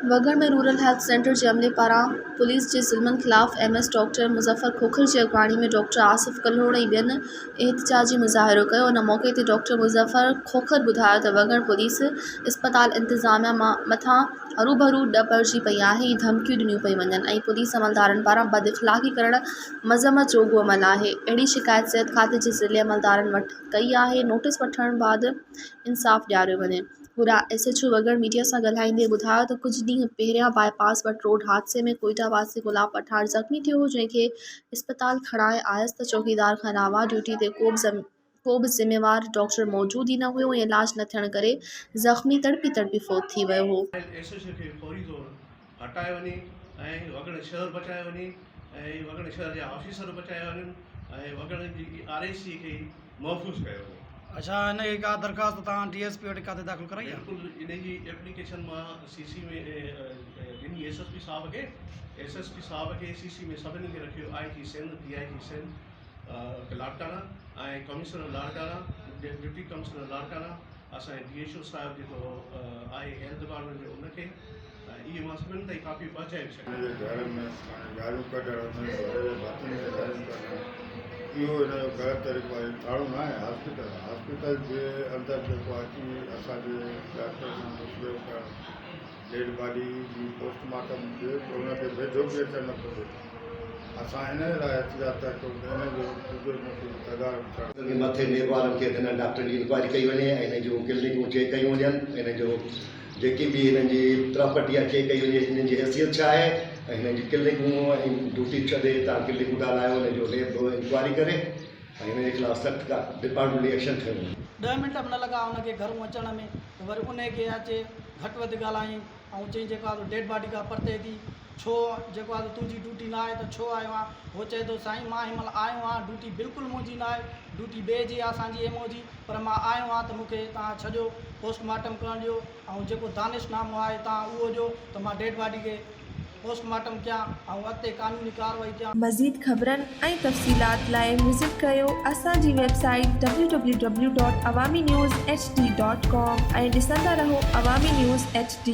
वगड़ में rural health centre जे अमले पारां पुलिस जे ज़ुल्मनि ख़िलाफ़ एमएस डॉक्टर मुज़फ़र खोखर जी अॻवानी में डॉक्टर आसिफ़ कल्होड़ ऐं ॿियनि एहतिजाजी मुज़ाहिरो कयो। उन मौक़े ते डॉक्टर मुज़फ़र खोखर ॿुधायो त वगड़ पुलिस इस्पताल इंतिज़ामिया मथां हरूभरू ॾपड़जी पई आहे ऐं धमकियूं ॾिनियूं पई वञनि ऐं पुलिस अमलदारनि पारां बदइख़लाक़ी करणु मज़म्मत जोॻो अमल आहे। अहिड़ी शिकायत सिहत खाते जे ज़िले अमलदारनि वटि कई आहे। नोटिस वठण बाद इंसाफ़ ॾियारियो वञे। हुरा SHO वगड़ मीडिया सां ॻाल्हाईंदे ॿुधायो त कुझु ॾींहं पहिरियां बाईपास वटि रोड हादसे में कोइटा वासी गुलाब पठाण ज़ख़्मी थियो हो, जंहिंखे इस्पताल खणाए आयसि त चौकीदार खां अलावा ड्यूटी ते को बि ज़िम्मेवार डॉक्टर मौजूदु ई न हुयो ऐं इलाज न थियण करे ज़ख़्मी तड़पी तड़पी फ़ौत थी वियो हो। SHO खे फौरी तौर हटाए वञे ऐं वगड़ शहर बचाए वञे ऐं वगड़ शहर जा ऑफिसर बचाया वञनि ऐं वगड़ जी RAC खे महफ़ूज़ कयो वञे। अच्छा, इन का दरख़्वास्त तव्हां DSP वटि काथे दाख़िल कराई आहे? बिल्कुलु इन जी एप्लीकेशन मां CC में ॾिनी SSP साहब खे CC में सभिनी खे रखियो, IG सिंध, DIG सिंध लाड़काना ऐं commissioner Larkana, deputy commissioner Larkana, असांजे DHO साहिब जेको आहे हेल्थ डिपार्टमेंट जो उनखे इहे मां सभिनी ताईं कापियूं पहुचाए छॾियूं। घर में गाड़ियूं कढणु इहो हिन जो ग़लति तरीक़ो आहे। ठाणो न आहे हॉस्पिटल जे अंदरि जेको अची असांजे डॉक्टर सां मुश्किल करणु, डेड बॉडी जी पोस्टमार्टम थिए त हुनखे वेझो बि अचणु न खपे। असां हिन लाइ एहतिजात था कयूं त हिन जो तदारक मथे नेब वारनि खे हिन डॉक्टर जी इंक्वायरी कई वञे ऐं हिन जूं क्लिनिकूं चेक कयूं वञनि, हिन जो जेकी बि हिननि जी प्रॉपर्टी आहे चेक कई वञे, हिननि जी हैसियत छा आहे ऐं हिननि जी क्लिनिकूं ऐं ड्यूटी छॾे तव्हां क्लिनिकूं ॻाल्हायो, हिन जो लेब इंक्वायरी करे ऐं हिन जे ख़िलाफ़ु सख़्तु डिपार्टमेंटली एक्शन खयो वञे। 10 मिंट बि न लॻा हुनखे घरूं अचण में, वरी उनखे अचे घटि वधि ॻाल्हायईं ऐं चई जेको आहे डेड बॉडी खां परते थी, छो जेको आहे तुंहिंजी ड्यूटी न आहे त छो आयो आहे? उहो चए थो साईं मां हिनमहिल आयो आहियां, ड्यूटी बिल्कुलु मुंहिंजी न आहे, ड्यूटी ॿिए जी आहे असांजी MO जी, पर मां आयो आहियां त मूंखे तव्हां छॾियो पोस्टमार्टम करण ॾियो ऐं जेको दानिशनामो आहे तव्हां उहो ॾियो त मां डेड बॉडी खे पोस्टमार्टम कयां ऐं अॻिते कानूनी कार्रवाई कयां। मज़ीद ख़बरनि ऐं तफ़सीलात लाइ विज़िट कयो असांजी वेबसाइट www.awamiNewsHD.com ऐं ॾिसंदा रहो अवामी न्यूज़ HD।